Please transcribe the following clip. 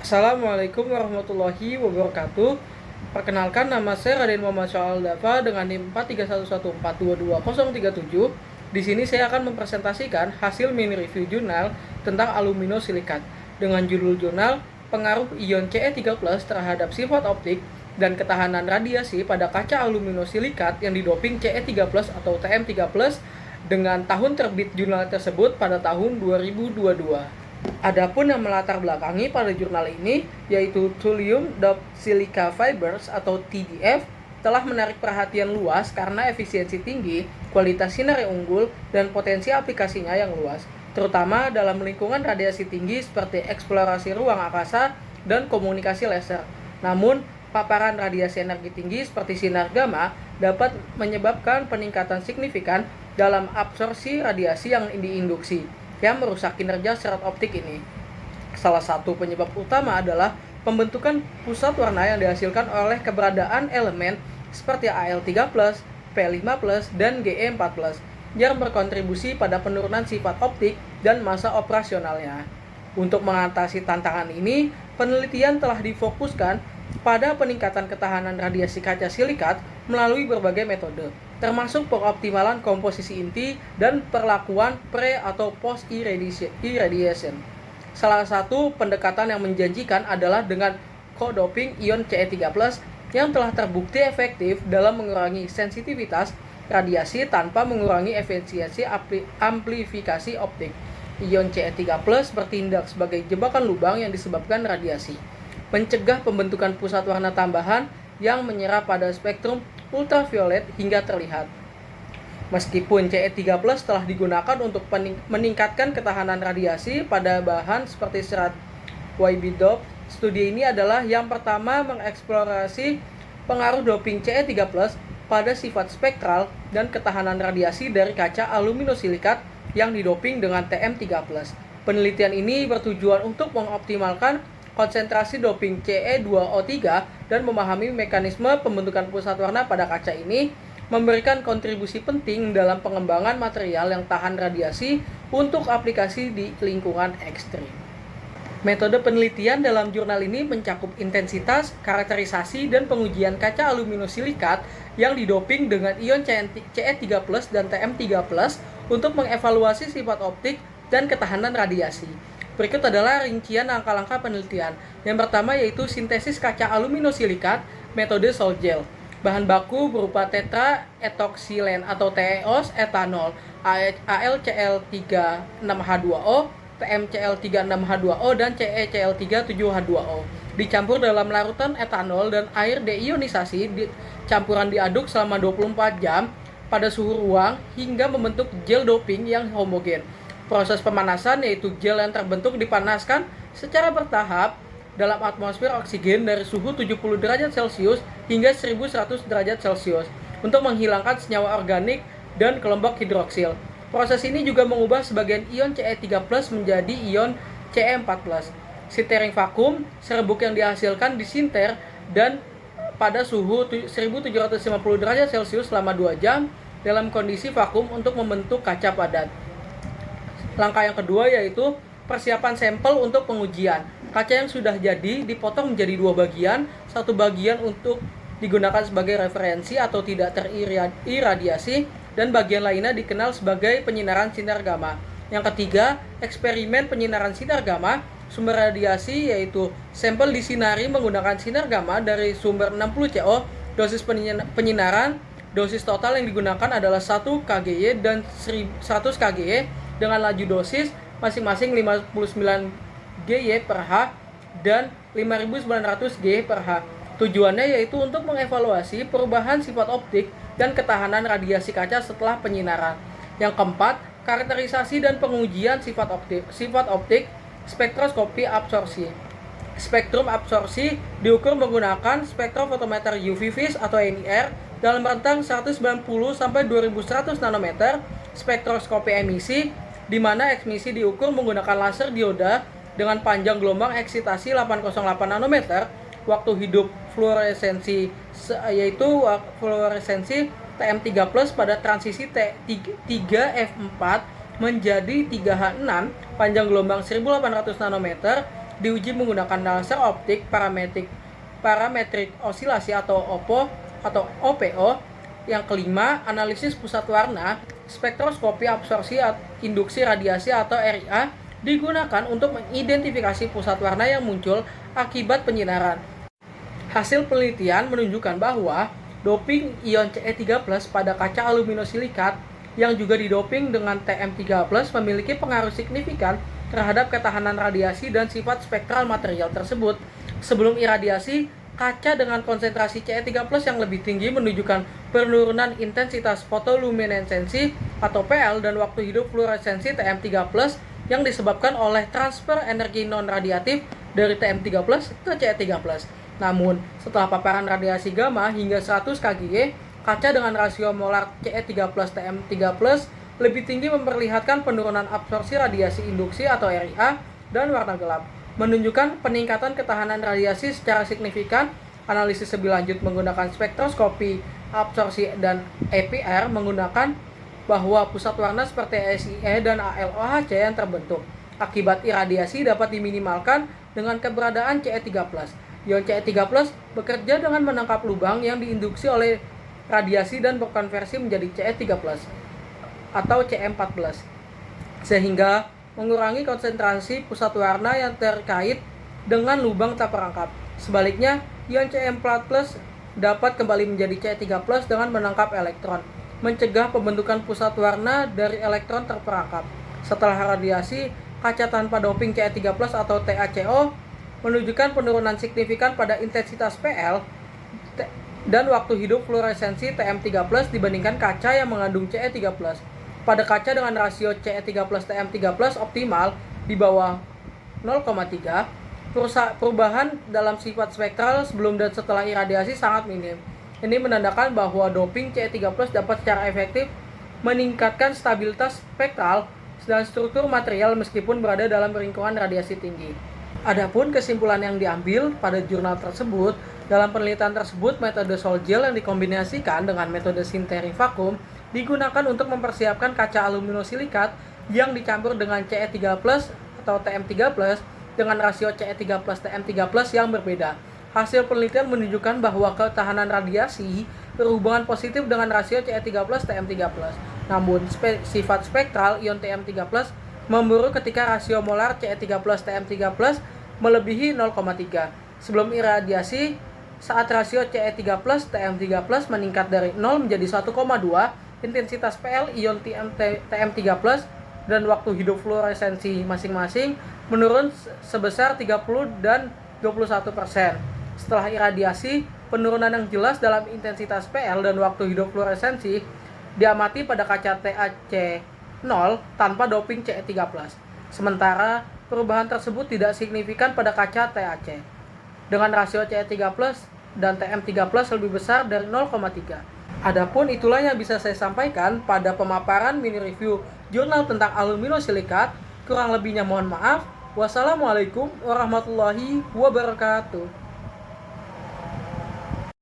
Assalamualaikum warahmatullahi wabarakatuh. Perkenalkan, nama saya Raden Muhammad Syawal Dafa dengan NIM 4311422037. Di sini saya akan mempresentasikan hasil mini review jurnal tentang aluminosilikat dengan judul jurnal Pengaruh Ion Ce3+ terhadap sifat optik dan ketahanan radiasi pada kaca aluminosilikat yang didoping Ce3+ atau TM3+ dengan tahun terbit jurnal tersebut pada tahun 2022. Adapun yang melatar belakangi pada jurnal ini yaitu Thulium Doped Silica Fibers atau TDF telah menarik perhatian luas karena efisiensi tinggi, kualitas sinar yang unggul, dan potensi aplikasinya yang luas, terutama dalam lingkungan radiasi tinggi seperti eksplorasi ruang angkasa dan komunikasi laser. Namun, paparan radiasi energi tinggi seperti sinar gamma dapat menyebabkan peningkatan signifikan dalam absorpsi radiasi yang diinduksi yang merusak kinerja serat optik ini. Salah satu penyebab utama adalah pembentukan pusat warna yang dihasilkan oleh keberadaan elemen seperti Al3+, P5+, dan Ge4+, yang berkontribusi pada penurunan sifat optik dan masa operasionalnya. Untuk mengatasi tantangan ini, penelitian telah difokuskan pada peningkatan ketahanan radiasi kaca silikat melalui berbagai metode, termasuk pengoptimalan komposisi inti dan perlakuan pre- atau post-irradiation. Salah satu pendekatan yang menjanjikan adalah dengan co-doping ion Ce3+, yang telah terbukti efektif dalam mengurangi sensitivitas radiasi tanpa mengurangi efisiensi amplifikasi optik. Ion Ce3+ bertindak sebagai jebakan lubang yang disebabkan radiasi, mencegah pembentukan pusat warna tambahan yang menyerap pada spektrum ultraviolet hingga terlihat. Meskipun Ce3+ telah digunakan untuk meningkatkan ketahanan radiasi pada bahan seperti serat YB-doped, studi ini adalah yang pertama mengeksplorasi pengaruh doping Ce3+ pada sifat spektral dan ketahanan radiasi dari kaca aluminosilikat yang didoping dengan TM3+. Penelitian ini bertujuan untuk mengoptimalkan konsentrasi doping Ce2O3 dan memahami mekanisme pembentukan pusat warna pada kaca ini, memberikan kontribusi penting dalam pengembangan material yang tahan radiasi untuk aplikasi di lingkungan ekstrim. Metode penelitian dalam jurnal ini mencakup intensitas, karakterisasi, dan pengujian kaca aluminosilikat yang didoping dengan ion Ce3+ dan TM3+ untuk mengevaluasi sifat optik dan ketahanan radiasi. Berikut adalah rincian langkah-langkah penelitian. Yang pertama yaitu sintesis kaca aluminosilikat metode salt gel. Bahan baku berupa tetraethoxylene atau TEOS, etanol, AlCl36H2O, TMCl36H2O, dan CeCl37H2O. Dicampur dalam larutan etanol dan air deionisasi, campuran diaduk selama 24 jam pada suhu ruang hingga membentuk gel doping yang homogen. Proses pemanasan yaitu gel yang terbentuk dipanaskan secara bertahap dalam atmosfer oksigen dari suhu 70 derajat Celcius hingga 1100 derajat Celcius untuk menghilangkan senyawa organik dan kelompok hidroksil. Proses ini juga mengubah sebagian ion Ce3+ menjadi ion Ce4+. Sintering vakum, serbuk yang dihasilkan disinter dan pada suhu 1750 derajat Celcius selama 2 jam dalam kondisi vakum untuk membentuk kaca padat. Langkah yang kedua yaitu persiapan sampel untuk pengujian. Kaca yang sudah jadi dipotong menjadi 2 bagian, satu bagian untuk digunakan sebagai referensi atau tidak teriradiasi, dan bagian lainnya dikenal sebagai penyinaran sinar gamma. Yang ketiga, eksperimen penyinaran sinar gamma. Sumber radiasi yaitu sampel disinari menggunakan sinar gamma dari sumber 60 CO. Dosis penyinaran, dosis total yang digunakan adalah 1 kGy dan 100 kGy dengan laju dosis masing-masing 59 GY per H dan 5900 GY per H. Tujuannya yaitu untuk mengevaluasi perubahan sifat optik dan ketahanan radiasi kaca setelah penyinaran. Yang keempat, karakterisasi dan pengujian sifat optik spektroskopi absorpsi. Spektrum absorpsi diukur menggunakan spektrofotometer UV vis atau NIR dalam rentang 190 sampai 2100 nanometer, spektroskopi emisi di mana emisi diukur menggunakan laser dioda dengan panjang gelombang eksitasi 808 nanometer, waktu hidup fluoresensi yaitu fluoresensi TM3+ pada transisi T3F4 menjadi 3H6, panjang gelombang 1800 nanometer, diuji menggunakan laser optik parametrik osilasi atau OPO. Yang kelima, analisis pusat warna, spektroskopi absorpsi induksi radiasi atau RIA digunakan untuk mengidentifikasi pusat warna yang muncul akibat penyinaran. Hasil penelitian menunjukkan bahwa doping ion Ce3+ pada kaca aluminosilikat yang juga didoping dengan Tm13 memiliki pengaruh signifikan terhadap ketahanan radiasi dan sifat spektral material tersebut. Sebelum iradiasi, kaca dengan konsentrasi Ce3+ yang lebih tinggi menunjukkan penurunan intensitas fotoluminesensi atau PL dan waktu hidup fluoresensi Tm3+ yang disebabkan oleh transfer energi non-radiatif dari Tm3+ ke Ce3+. Namun, setelah paparan radiasi gamma hingga 100 kGe, kaca dengan rasio molar Ce3+ Tm3+ lebih tinggi memperlihatkan penurunan absorpsi radiasi induksi atau RIA dan warna gelap, menunjukkan peningkatan ketahanan radiasi secara signifikan. Analisis lebih lanjut menggunakan spektroskopi absorpsi dan EPR menggunakan bahwa pusat warna seperti SIE dan ALOHC yang terbentuk akibat iradiasi dapat diminimalkan dengan keberadaan Ce3+. Ion Ce3+ bekerja dengan menangkap lubang yang diinduksi oleh radiasi dan berkonversi menjadi Ce3+ atau Ce14 sehingga mengurangi konsentrasi pusat warna yang terkait dengan lubang terperangkap. Sebaliknya, ion Ce4+ dapat kembali menjadi Ce3+ dengan menangkap elektron, mencegah pembentukan pusat warna dari elektron terperangkap. Setelah radiasi, kaca tanpa doping Ce3+ atau TaCO menunjukkan penurunan signifikan pada intensitas PL dan waktu hidup fluoresensi Tm3+ dibandingkan kaca yang mengandung Ce3+. Pada kaca dengan rasio Ce3+ Tm3+ optimal di bawah 0,3, perubahan dalam sifat spektral sebelum dan setelah iradiasi sangat minim. Ini menandakan bahwa doping Ce3+ dapat secara efektif meningkatkan stabilitas spektral dan struktur material meskipun berada dalam lingkungan radiasi tinggi. Adapun kesimpulan yang diambil pada jurnal tersebut, dalam penelitian tersebut metode sol gel yang dikombinasikan dengan metode sintering vakum digunakan untuk mempersiapkan kaca aluminosilikat yang dicampur dengan Ce3+ atau Tm3+ dengan rasio Ce3+ Tm3+ yang berbeda. Hasil penelitian menunjukkan bahwa ketahanan radiasi berhubungan positif dengan rasio Ce3+ Tm3+. Namun, sifat spektral ion Tm3+ memburuk ketika rasio molar Ce3+ Tm3+ melebihi 0,3. Sebelum iradiasi, saat rasio Ce3+ Tm3+ meningkat dari 0 menjadi 1,2, intensitas PL ion Tm3+ dan waktu hidup fluoresensi masing-masing menurun sebesar 30 dan 21%. Setelah iradiasi, penurunan yang jelas dalam intensitas PL dan waktu hidup fluoresensi diamati pada kaca TaC0 tanpa doping Ce3+. Sementara perubahan tersebut tidak signifikan pada kaca TaC dengan rasio Ce3+ dan Tm3+ lebih besar dari 0,3. Adapun itulah yang bisa saya sampaikan pada pemaparan mini review jurnal tentang aluminosilikat. Kurang lebihnya mohon maaf. Wassalamualaikum warahmatullahi wabarakatuh.